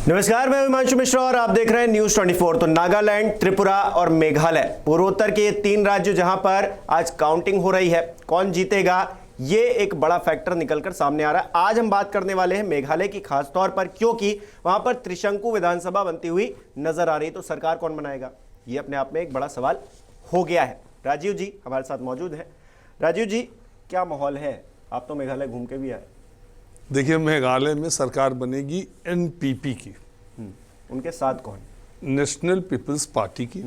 नमस्कार, मैं हिमांशु मिश्रा और आप देख रहे हैं न्यूज 24। तो नागालैंड, त्रिपुरा और मेघालय पूर्वोत्तर के 3 राज्य जहां पर आज काउंटिंग हो रही है, कौन जीतेगा ये एक बड़ा फैक्टर निकलकर सामने आ रहा है। आज हम बात करने वाले हैं मेघालय की, खास तौर पर क्योंकि वहां पर त्रिशंकु विधानसभा बनती हुई नजर आ रही है। तो सरकार कौन बनाएगा, ये अपने आप में एक बड़ा सवाल हो गया है। राजीव जी हमारे साथ मौजूद है। राजीव जी, क्या माहौल है? आप तो मेघालय घूम के भी आए। देखिए, मेघालय में सरकार बनेगी एनपीपी की, उनके साथ कौन? नेशनल पीपल्स पार्टी की।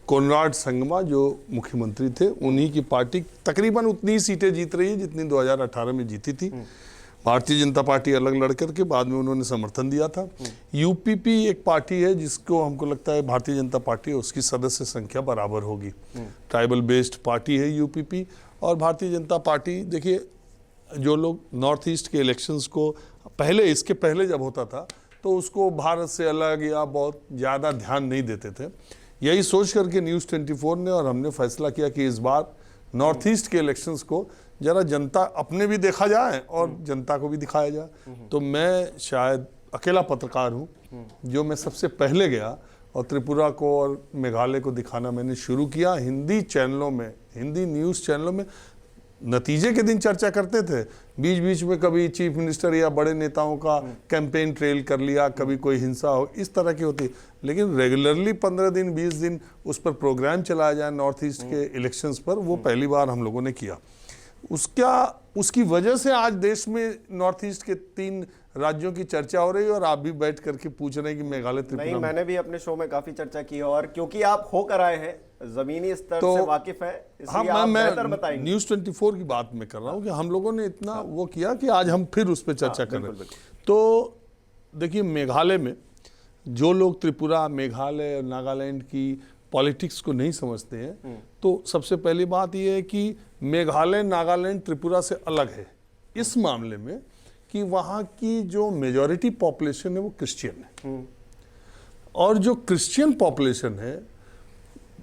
कोनराड संगमा जो मुख्यमंत्री थे, उन्हीं की पार्टी तकरीबन उतनी ही सीटें जीत रही है जितनी 2018 में जीती थी। भारतीय जनता पार्टी अलग लड़ करके बाद में उन्होंने समर्थन दिया था। यूपीपी एक पार्टी है जिसको हमको लगता है भारतीय जनता पार्टी उसकी सदस्य संख्या बराबर होगी। ट्राइबल बेस्ड पार्टी है यूपीपी। और भारतीय जनता पार्टी, देखिए, जो लोग नॉर्थ ईस्ट के इलेक्शंस को इसके पहले जब होता था तो उसको भारत से अलग या बहुत ज़्यादा ध्यान नहीं देते थे। यही सोच करके न्यूज़ 24 ने और हमने फैसला किया कि इस बार नॉर्थ ईस्ट के इलेक्शंस को जरा जनता अपने भी देखा जाए और जनता को भी दिखाया जाए। तो मैं शायद अकेला पत्रकार हूँ जो मैं सबसे पहले गया और त्रिपुरा को और मेघालय को दिखाना मैंने शुरू किया। हिंदी चैनलों में, हिंदी न्यूज़ चैनलों में नतीजे के दिन चर्चा करते थे। बीच बीच में कभी चीफ मिनिस्टर या बड़े नेताओं का कैंपेन ट्रेल कर लिया, कभी कोई हिंसा हो, इस तरह की होती। लेकिन रेगुलरली 15 दिन 20 दिन उस पर प्रोग्राम चलाया जाए नॉर्थ ईस्ट के इलेक्शंस पर, वो पहली बार हम लोगों ने किया। उसकी वजह से आज देश में नॉर्थ ईस्ट के 3 राज्यों की चर्चा हो रही है और आप भी बैठ करके पूछ रहे हैं कि मेघालय त्रिपुरा। नहीं, मैंने भी अपने शो में काफी चर्चा की है और क्योंकि आप होकर आए हैं, जमीनी स्तर से वाकिफ है, इसलिए आप बेहतर बताएंगे। न्यूज़ 24 की बात मैं कर रहा हूँ कि हम लोगों ने इतना वो किया कि आज हम फिर उस पर चर्चा कर रहे हैं। तो देखिए, मेघालय में जो लोग त्रिपुरा, मेघालय और नागालैंड की पॉलिटिक्स को नहीं समझते हैं, तो सबसे पहली बात यह है कि मेघालय नागालैंड त्रिपुरा से अलग है इस मामले में कि वहाँ की जो मेजॉरिटी पॉपुलेशन है वो क्रिश्चियन है। और जो क्रिश्चियन पॉपुलेशन है,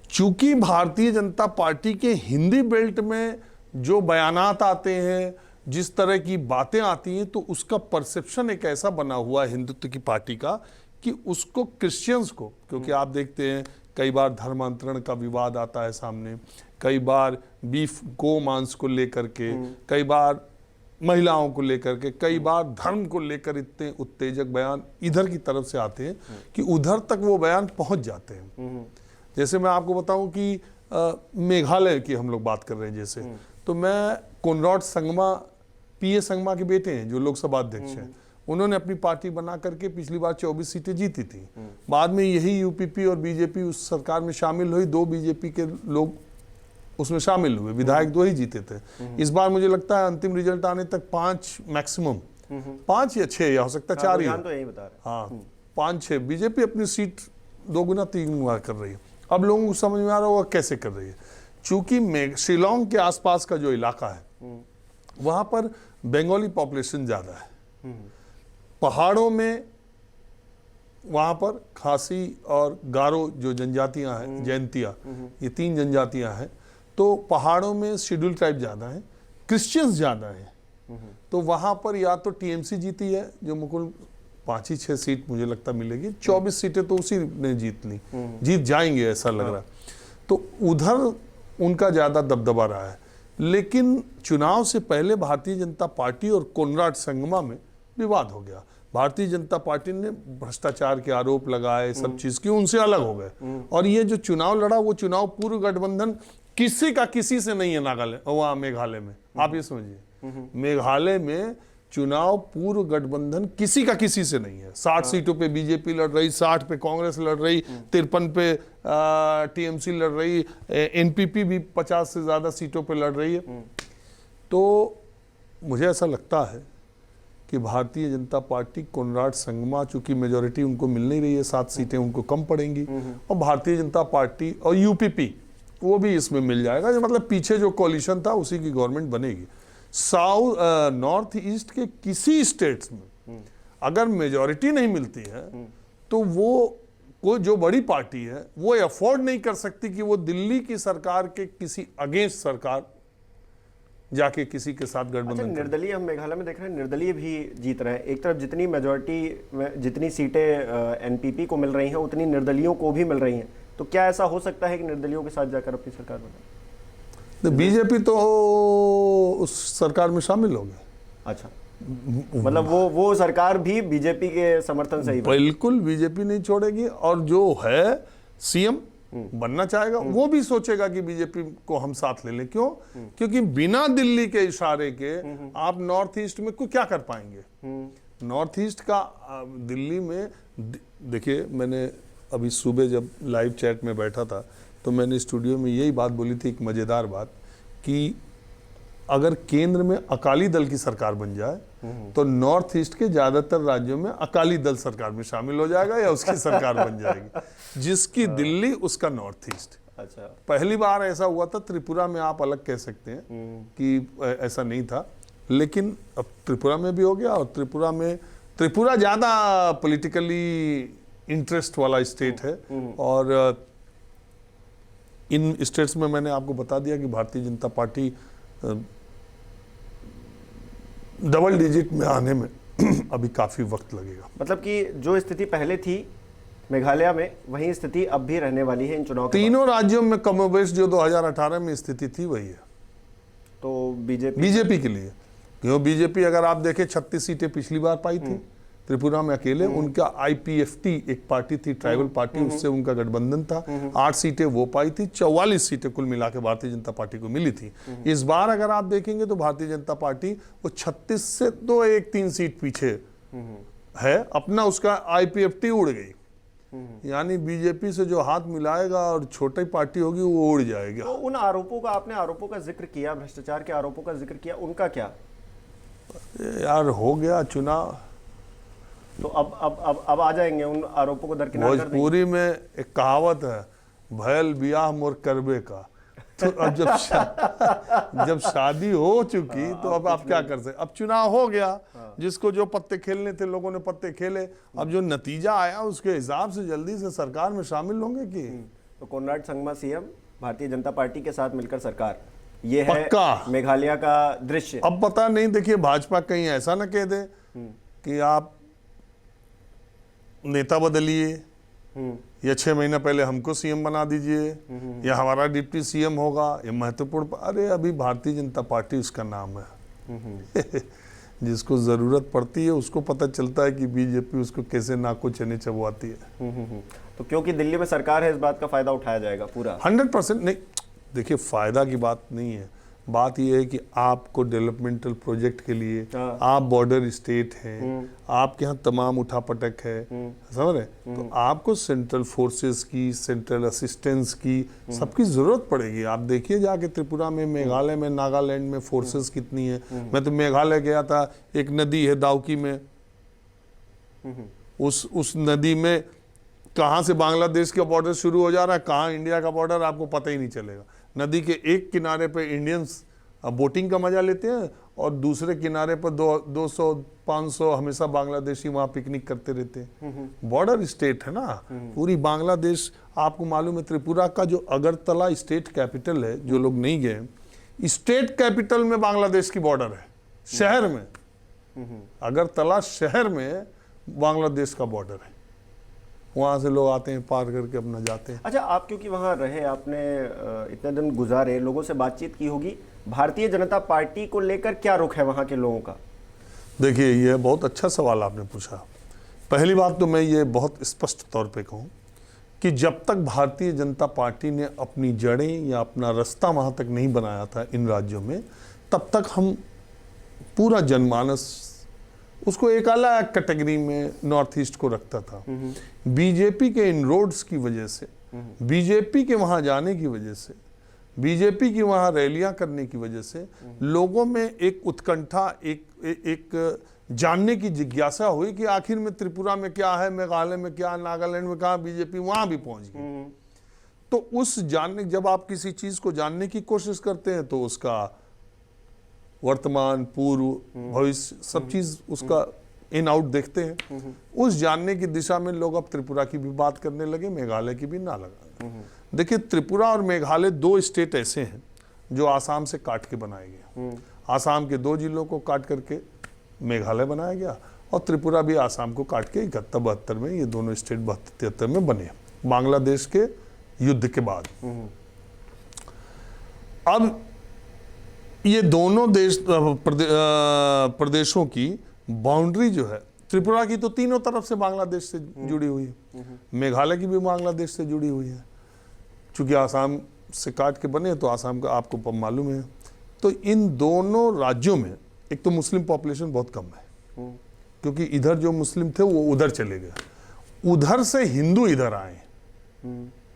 चूंकि भारतीय जनता पार्टी के हिंदी बेल्ट में जो बयानात आते हैं, जिस तरह की बातें आती हैं, तो उसका परसेप्शन एक ऐसा बना हुआ है हिंदुत्व की पार्टी का कि उसको क्रिश्चियंस को, क्योंकि आप देखते हैं कई बार धर्मांतरण का विवाद आता है सामने, कई बार बीफ गो मांस को लेकर के, कई बार महिलाओं को लेकर के, कई बार धर्म को लेकर इतने उत्तेजक बयान इधर की तरफ से आते हैं कि उधर तक वो बयान पहुंच जाते हैं। जैसे मैं आपको बताऊं कि मेघालय की हम लोग बात कर रहे हैं जैसे, तो मैं कोनराड संगमा, पीए संगमा के बेटे हैं जो लोकसभा अध्यक्ष हैं, उन्होंने अपनी पार्टी बना करके पिछली बार 24 सीटें जीती थी। बाद में यही यूपीपी और बीजेपी उस सरकार में शामिल हुई, 2 बीजेपी के लोग उसमें शामिल हुए, विधायक 2 ही जीते थे। इस बार मुझे लगता है अंतिम रिजल्ट आने तक 5 मैक्सिमम 5 या 6 या हो सकता है 4 ही। तो यही बता रहे। हाँ, 5-6 बीजेपी अपनी सीट 2 गुना 3 गुना कर रही है। अब लोगों को समझ में आ रहा होगा कैसे कर रही है। चूंकि शिलोंग के आसपास का जो इलाका है वहां पर बंगाली पॉपुलेशन ज्यादा है। पहाड़ों में वहां पर खासी और गारो जो जनजातियां हैं, जैंतिया, ये 3 जनजातियां हैं। तो पहाड़ों में शेड्यूल ट्राइब ज्यादा है, क्रिश्चियंस ज्यादा है। तो वहां पर या तो टीएमसी जीती है जो मुकुल 5 ही 6 सीट मुझे लगता मिलेगी, 24 सीटें तो उसी ने जीत जाएंगे ऐसा लग रहा है। तो उधर उनका ज्यादा दबदबा रहा है। लेकिन चुनाव से पहले भारतीय जनता पार्टी और कोनराड संगमा में विवाद हो गया। भारतीय जनता पार्टी ने भ्रष्टाचार के आरोप लगाए, सब चीज की, उनसे अलग हो गए। और ये जो चुनाव लड़ा वो चुनाव पूर्व गठबंधन किसी का किसी से नहीं है। नागालैंड, वहां मेघालय में आप ये समझिए, मेघालय में चुनाव पूर्व गठबंधन किसी का किसी से नहीं है। 60 सीटों पे बीजेपी लड़ रही, 60 पे कांग्रेस लड़ रही, 53 पे टीएमसी लड़ रही, एनपीपी भी 50 से ज्यादा सीटों पे लड़ रही है। तो मुझे ऐसा लगता है कि भारतीय जनता पार्टी, कोनराड संगमा, चूंकि मेजॉरिटी उनको मिल नहीं रही है, 7 सीटें उनको कम पड़ेंगी, और भारतीय जनता पार्टी और यूपीपी वो भी इसमें मिल जाएगा। मतलब पीछे जो कोलिशन था उसी की गवर्नमेंट बनेगी। नॉर्थ ईस्ट के किसी स्टेट्स में अगर मेजॉरिटी नहीं मिलती है तो वो जो बड़ी पार्टी है वो अफोर्ड नहीं कर सकती कि वो दिल्ली की सरकार के किसी अगेंस्ट सरकार जाके किसी के साथ अच्छा, गठबंधन करें। निर्दलीय हम मेघालय में देख रहे हैं, निर्दलीय भी जीत रहे हैं। एक तरफ जितनी मेजोरिटी में जितनी सीटें एनपीपी को मिल रही हैं उतनी निर्दलियों को भी मिल रही हैं, तो क्या ऐसा हो सकता है कि निर्दलियों के साथ जाकर अपनी सरकार बनाए? बीजेपी तो उस सरकार में शामिल हो गई। अच्छा, मतलब वो सरकार भी बीजेपी के समर्थन से ही बनी। बिल्कुल बीजेपी नहीं छोड़ेगी, और जो है सीएम बनना चाहेगा वो भी सोचेगा कि बीजेपी को हम साथ ले लें। क्यों? क्योंकि बिना दिल्ली के इशारे के आप नॉर्थ ईस्ट में क्या कर पाएंगे? नॉर्थ ईस्ट का दिल्ली में देखिए, मैंने अभी सुबह जब लाइव चैट में बैठा था तो मैंने स्टूडियो में यही बात बोली थी, एक मजेदार बात, कि अगर केंद्र में अकाली दल की सरकार बन जाए तो नॉर्थ ईस्ट के ज्यादातर राज्यों में अकाली दल सरकार में शामिल हो जाएगा या उसकी सरकार बन जाएगी। जिसकी दिल्ली उसका नॉर्थ ईस्ट। अच्छा, पहली बार ऐसा हुआ था त्रिपुरा में, आप अलग कह सकते हैं कि ऐसा नहीं था, लेकिन अब त्रिपुरा में भी हो गया। और त्रिपुरा ज्यादा पॉलिटिकली इंटरेस्ट वाला स्टेट है, और इन स्टेट्स में मैंने आपको बता दिया कि Bharatiya Janata party double digit में आने में अभी काफी वक्त लगेगा। मतलब कि जो स्थिति पहले थी मेघालय में वही स्थिति अब भी रहने वाली है इन चुनाव के तीनों राज्यों में कमोबेश जो 2018 में स्थिति थी वही है। तो बीजेपी के लिए, क्यों बीजेपी अगर आप देखें 36 सीटें पिछली बार पाई थी त्रिपुरा में अकेले। उनका आईपीएफटी एक पार्टी थी, ट्राइबल पार्टी, उससे उनका गठबंधन था। 8 सीटें वो पाई थी, 44 सीटें कुल मिला के भारतीय जनता पार्टी को मिली थी। इस बार अगर आप देखेंगे तो भारतीय जनता पार्टी वो 36 से तो 1-3 सीट पीछे है अपना, उसका आईपीएफटी उड़ गई। यानी बीजेपी से जो हाथ मिलाएगा और छोटी पार्टी होगी वो उड़ जाएगा। तो उन आरोपों का, आपने आरोपों का जिक्र किया, भ्रष्टाचार के आरोपों का जिक्र किया, उनका क्या? यार हो गया चुनाव, तो अब आ जाएंगे उन आरोपों को दरकिनार कर देंगे। भोजपुरी में एक कहावत है, भयल बियाह मोर करबे का। तो अब जब शादी हो चुकी तो अब आप क्या कर सकते? अब चुनाव हो गया, जिसको जो पत्ते खेलने थे लोगों ने पत्ते खेले। अब जो नतीजा आया उसके हिसाब से जल्दी से सरकार में शामिल होंगे कि तो Conrad Sangma CM, Bharatiya Janata party के साथ मिलकर सरकार, ये है पक्का मेघालय का दृश्य। अब पता नहीं, देखिए भाजपा कहीं ऐसा ना कह दे कि आप नेता बदलिए या 6 महीना पहले हमको सीएम बना दीजिए या हमारा डिप्टी सीएम होगा, ये महत्वपूर्ण। अरे अभी भारतीय जनता पार्टी उसका नाम है। जिसको जरूरत पड़ती है उसको पता चलता है कि बीजेपी उसको कैसे नाको चने चबवाती है। तो क्योंकि दिल्ली में सरकार है, इस बात का फायदा उठाया जाएगा पूरा। 100% नहीं, देखिए फायदा की बात नहीं है, बात यह है कि आपको डेवलपमेंटल प्रोजेक्ट के लिए, आप बॉर्डर स्टेट हैं, आपके यहाँ तमाम उठापटक है, समझ रहे? तो आपको सेंट्रल फोर्सेस की, सेंट्रल असिस्टेंस की, सबकी जरूरत पड़ेगी। आप देखिए जाके त्रिपुरा में, मेघालय में, नागालैंड में फोर्सेस कितनी है। मैं तो मेघालय गया था, एक नदी है दाउकी में, उस नदी में कहाँ से बांग्लादेश का बॉर्डर शुरू हो जा रहा है, कहाँ इंडिया का बॉर्डर, आपको पता ही नहीं चलेगा। नदी के एक किनारे पे इंडियंस बोटिंग का मजा लेते हैं और दूसरे किनारे पर 200-500 हमेशा बांग्लादेशी वहाँ पिकनिक करते रहते हैं। बॉर्डर स्टेट है ना पूरी बांग्लादेश। आपको मालूम है त्रिपुरा का जो अगरतला स्टेट कैपिटल है, जो लोग नहीं गए, स्टेट कैपिटल में बांग्लादेश की बॉर्डर है, शहर में, अगरतला शहर में बांग्लादेश का बॉर्डर है। वहाँ से लोग आते हैं, पार करके अपना जाते हैं। अच्छा, आप क्योंकि वहाँ रहे, आपने इतने दिन गुजारे, लोगों से बातचीत की होगी, भारतीय जनता पार्टी को लेकर क्या रुख है वहाँ के लोगों का? देखिए ये बहुत अच्छा सवाल आपने पूछा। पहली बात तो मैं ये बहुत स्पष्ट तौर पे कहूँ कि जब तक भारतीय जनता पार्टी ने अपनी जड़ें या अपना रास्ता वहाँ तक नहीं बनाया था इन राज्यों में, तब तक हम पूरा जनमानस उसको एक अलग कैटेगरी में नॉर्थ ईस्ट को रखता था। बीजेपी के इनरोड्स की वजह से, बीजेपी के वहां जाने की वजह से, बीजेपी की वहां रैलियां करने की वजह से लोगों में एक उत्कंठा, एक जानने की जिज्ञासा हुई कि आखिर में त्रिपुरा में क्या है, मेघालय में क्या, नागालैंड में कहाँ बीजेपी वहां भी पहुंच गई। तो उस जानने, जब आप किसी चीज को जानने की कोशिश करते हैं तो उसका वर्तमान, पूर्व, भविष्य सब चीज उसका इन आउट देखते हैं। उस जानने की दिशा में लोग अब त्रिपुरा की भी बात करने लगे, मेघालय की भी ना लगा। देखिए त्रिपुरा और मेघालय 2 स्टेट ऐसे हैं जो आसाम से काट के बनाए गए। आसाम के 2 जिलों को काट करके मेघालय बनाया गया और त्रिपुरा भी आसाम को काट के 71-72 में ये दोनों स्टेट 72-73 में बने बांग्लादेश के युद्ध के बाद। अब ये दोनों प्रदेशों की बाउंड्री जो है, त्रिपुरा की तो तीनों तरफ से बांग्लादेश से जुड़ी हुई है, मेघालय की भी बांग्लादेश से जुड़ी हुई है। चूंकि आसाम से काट के बने तो आसाम का आपको मालूम है। तो इन दोनों राज्यों में एक तो मुस्लिम पॉपुलेशन बहुत कम है, क्योंकि इधर जो मुस्लिम थे वो उधर चले गए, उधर से हिंदू इधर आए।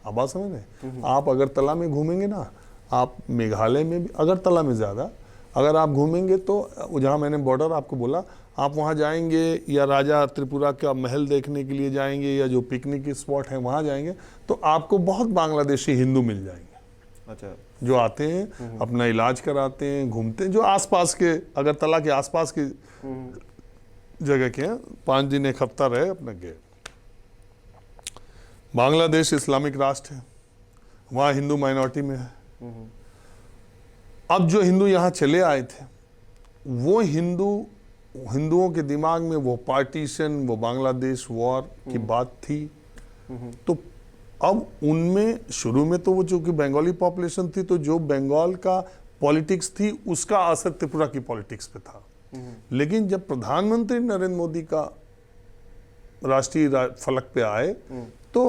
अब बात समझ रहे? आप अगरतला में घूमेंगे ना, आप मेघालय में भी अगरतला में ज़्यादा अगर आप घूमेंगे तो जहाँ मैंने बॉर्डर आपको बोला, आप वहाँ जाएंगे या राजा त्रिपुरा का महल देखने के लिए जाएंगे या जो पिकनिक स्पॉट है वहाँ जाएंगे तो आपको बहुत बांग्लादेशी हिंदू मिल जाएंगे। अच्छा। जो आते हैं अपना इलाज कराते हैं, घूमते हैं, जो आसपास के अगरतला के आसपास की जगह के हैं, 5 दिन 1 हफ्ता रहे अपना गए। बांग्लादेश इस्लामिक राष्ट्र है, वहाँ हिंदू माइनॉरिटी में है। अब जो हिंदू यहाँ चले आए थे वो हिंदुओं के दिमाग में वो पार्टीशन, वो बांग्लादेश वॉर की बात थी। तो अब उनमें शुरू में तो वो चूंकि बंगाली पॉपुलेशन थी तो जो बंगाल का पॉलिटिक्स थी उसका असर त्रिपुरा की पॉलिटिक्स पे था। लेकिन जब प्रधानमंत्री नरेंद्र मोदी का राष्ट्रीय फलक पे आए तो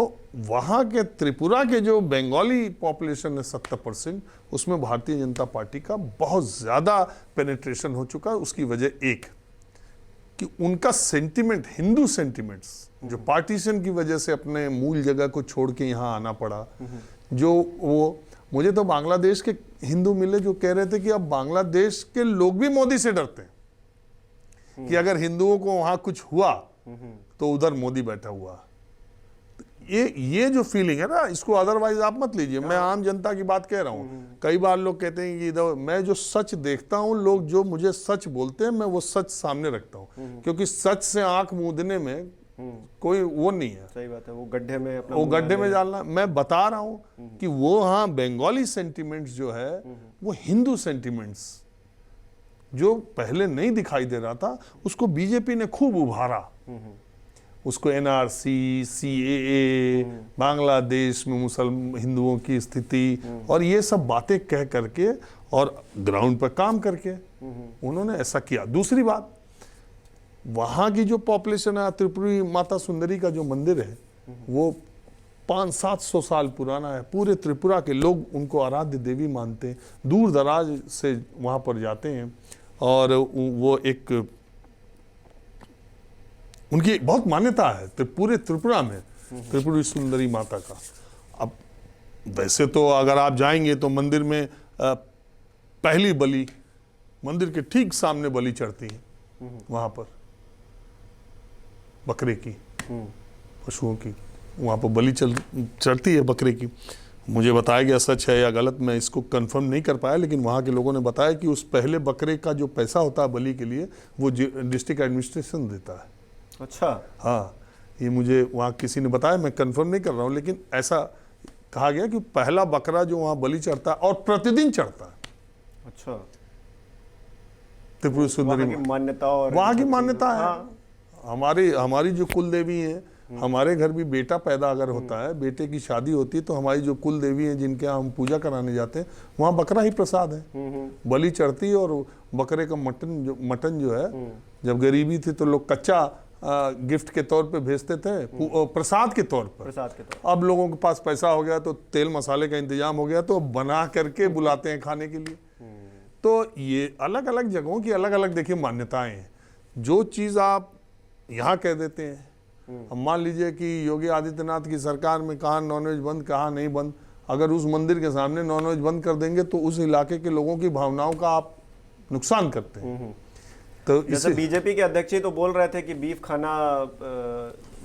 वहां के त्रिपुरा के जो बंगाली पॉपुलेशन है 70%, उसमें भारतीय जनता पार्टी का बहुत ज्यादा पेनिट्रेशन हो चुका है। उसकी वजह एक कि उनका सेंटिमेंट, हिंदू सेंटिमेंट्स जो पार्टीशन की वजह से अपने मूल जगह को छोड़ के यहाँ आना पड़ा। जो वो मुझे तो बांग्लादेश के हिंदू मिले जो कह रहे थे कि अब बांग्लादेश के लोग भी मोदी से डरते हैं कि अगर हिंदुओं को वहां कुछ हुआ तो उधर मोदी बैठा हुआ। ये जो फीलिंग है ना, इसको अदरवाइज आप मत लीजिए, मैं आम जनता की बात कह रहा हूँ। कई बार लोग कहते हैं कि इधर मैं जो सच देखता हूँ, लोग जो मुझे सच बोलते हैं मैं वो सच सामने रखता हूँ, क्योंकि सच से आंख मूंदने में कोई वो नहीं है। सही बात है, वो गड्ढे में डालना। मैं बता रहा हूँ कि वो हाँ बंगाली सेंटिमेंट्स जो है वो हिंदू सेंटिमेंट्स जो पहले नहीं दिखाई दे रहा था उसको बीजेपी ने खूब उभारा। उसको एनआरसी, सीएए, बांग्लादेश में मुसलमान हिंदुओं की स्थिति और ये सब बातें कह करके और ग्राउंड पर काम करके उन्होंने ऐसा किया। दूसरी बात, वहाँ की जो पॉपुलेशन है, त्रिपुरी माता सुंदरी का जो मंदिर है वो 500-700 साल पुराना है। पूरे त्रिपुरा के लोग उनको आराध्य देवी मानते हैं, दूर दराज से वहाँ पर जाते हैं और वो एक उनकी बहुत मान्यता है पूरे त्रिपुरा में, त्रिपुरी सुंदरी माता का। अब वैसे तो अगर आप जाएंगे तो मंदिर में पहली बलि मंदिर के ठीक सामने बलि चढ़ती है, वहाँ पर बकरे की, पशुओं की वहाँ पर बलि चढ़ती है बकरे की। मुझे बताया गया सच है या गलत मैं इसको कंफर्म नहीं कर पाया, लेकिन वहाँ के लोगों ने बताया कि उस पहले बकरे का जो पैसा होता है बलि के लिए वो डिस्ट्रिक्ट एडमिनिस्ट्रेशन देता है। अच्छा, हाँ, ये मुझे वहाँ किसी ने बताया, मैं कंफर्म नहीं कर रहा हूँ, लेकिन ऐसा कहा गया कि पहला बकरा जो वहाँ बलि चढ़ता है और प्रतिदिन चढ़ता है। अच्छा, त्रिपुरी सुंदरी मान्यता और वहाँ की मान्यता है। हाँ। हमारी जो कुल देवी है, हमारे घर भी बेटा पैदा अगर होता है, बेटे की शादी होती है तो हमारी जो कुल देवी है जिनके यहाँ हम पूजा कराने जाते हैं वहाँ बकरा ही प्रसाद है, बलि चढ़ती है। और बकरे का मटन जो है, जब गरीबी थी तो लोग कच्चा गिफ्ट के तौर पे भेजते थे, प्रसाद के तौर पर। अब लोगों के पास पैसा हो गया तो तेल मसाले का इंतजाम हो गया तो बना करके बुलाते हैं खाने के लिए। तो ये अलग अलग जगहों की अलग अलग देखिए मान्यताएं हैं। जो चीज़ आप यहाँ कह देते हैं, अब मान लीजिए कि योगी आदित्यनाथ की सरकार में कहाँ नॉनवेज बंद कहाँ नहीं बंद, अगर उस मंदिर के सामने नॉनवेज बंद कर देंगे तो उस इलाके के लोगों की भावनाओं का आप नुकसान करते हैं। तो जैसे बीजेपी के अध्यक्ष ही तो बोल रहे थे कि बीफ खाना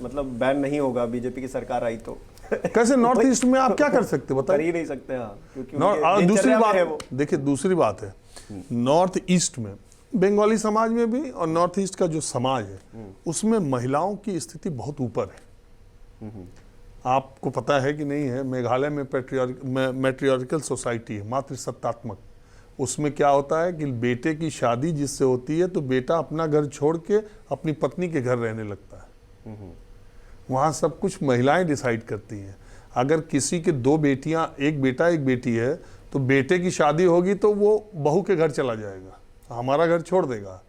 मतलब बैन नहीं होगा, बीजेपी की सरकार आई तो। कैसे नॉर्थ ईस्ट में आप क्या कर सकते बताइए? कर ही नहीं सकते। हाँ, क्योंकि दूसरी बात देखिए, दूसरी बात है नॉर्थ ईस्ट में बंगाली समाज में भी और नॉर्थ ईस्ट का जो समाज है उसमें महिलाओं की स्थिति बहुत ऊपर है। आपको पता है कि नहीं है, मेघालय में मैट्रियार्कल सोसाइटी है, मातृसत्तात्मक उसमें क्या होता है कि बेटे की शादी जिससे होती है तो बेटा अपना घर छोड़ के अपनी पत्नी के घर रहने लगता है। वहाँ सब कुछ महिलाएं डिसाइड करती हैं। अगर किसी के दो बेटियां, एक बेटा एक बेटी है, तो बेटे की शादी होगी तो वो बहू के घर चला जाएगा, हमारा घर छोड़ देगा।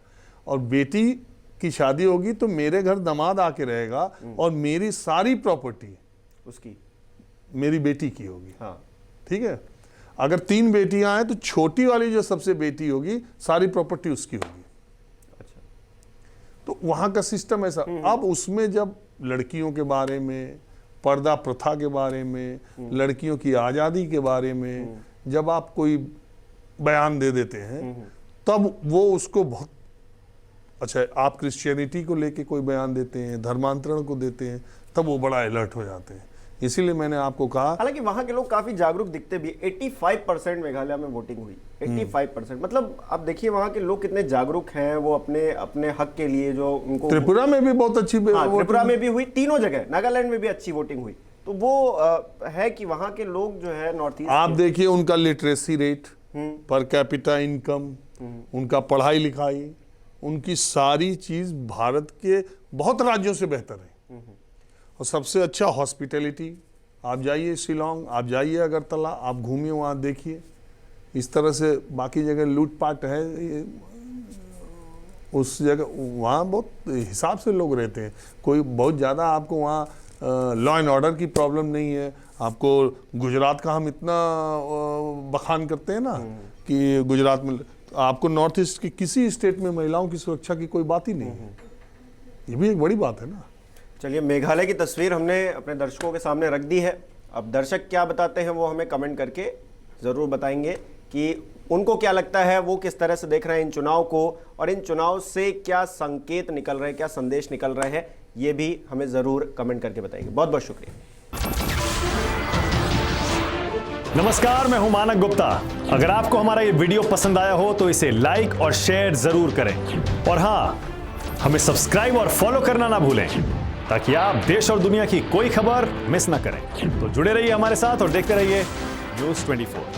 और बेटी की शादी होगी तो मेरे घर दामाद आके रहेगा और मेरी सारी प्रॉपर्टी उसकी, मेरी बेटी की होगी। हाँ, ठीक है। अगर 3 बेटियां हैं तो छोटी वाली जो सबसे बेटी होगी सारी प्रॉपर्टी उसकी होगी। अच्छा, तो वहां का सिस्टम ऐसा। अब उसमें जब लड़कियों के बारे में, पर्दा प्रथा के बारे में, लड़कियों की आज़ादी के बारे में जब आप कोई बयान दे देते हैं तब वो उसको बहुत अच्छा, आप क्रिश्चियनिटी को लेके कोई बयान देते हैं, धर्मांतरण को देते हैं, तब वो बड़ा अलर्ट हो जाते हैं। इसीलिए मैंने आपको कहा, हालांकि वहां के लोग काफी जागरूक दिखते भी। 85% मेघालय में वोटिंग हुई, 85%। मतलब आप देखिए वहां के लोग कितने जागरूक हैं, वो अपने अपने हक के लिए जो उनको। त्रिपुरा में भी बहुत अच्छी त्रिपुरा में भी हुई, तीनों जगह, नागालैंड में भी अच्छी वोटिंग हुई। तो वो है कि वहां के लोग जो है नॉर्थ ईस्ट, आप देखिए उनका literacy rate, per capita income, उनका पढ़ाई लिखाई, उनकी सारी चीज भारत के बहुत राज्यों से बेहतर है। और सबसे अच्छा हॉस्पिटैलिटी। आप जाइए शिलोंग, आप जाइए अगरतला, आप घूमिए, वहाँ देखिए इस तरह से। बाकी जगह लूटपाट है, उस जगह वहाँ बहुत हिसाब से लोग रहते हैं। कोई बहुत ज़्यादा आपको वहाँ लॉ एंड ऑर्डर की प्रॉब्लम नहीं है। आपको गुजरात का हम इतना बखान करते हैं ना कि गुजरात में, आपको नॉर्थ ईस्ट के किसी स्टेट में महिलाओं की सुरक्षा की कोई बात ही नहीं है। ये भी एक बड़ी बात है ना। चलिए, मेघालय की तस्वीर हमने अपने दर्शकों के सामने रख दी है। अब दर्शक क्या बताते हैं वो हमें कमेंट करके ज़रूर बताएंगे कि उनको क्या लगता है, वो किस तरह से देख रहे हैं इन चुनाव को, और इन चुनाव से क्या संकेत निकल रहे हैं, क्या संदेश निकल रहे हैं, ये भी हमें ज़रूर कमेंट करके बताएंगे। बहुत बहुत शुक्रिया। नमस्कार, मैं हूं मानक गुप्ता। अगर आपको हमारा ये वीडियो पसंद आया हो तो इसे लाइक और शेयर जरूर करें, और हां, हमें सब्सक्राइब और फॉलो करना ना भूलें ताकि आप देश और दुनिया की कोई खबर मिस ना करें। तो जुड़े रहिए हमारे साथ और देखते रहिए न्यूज़ 24।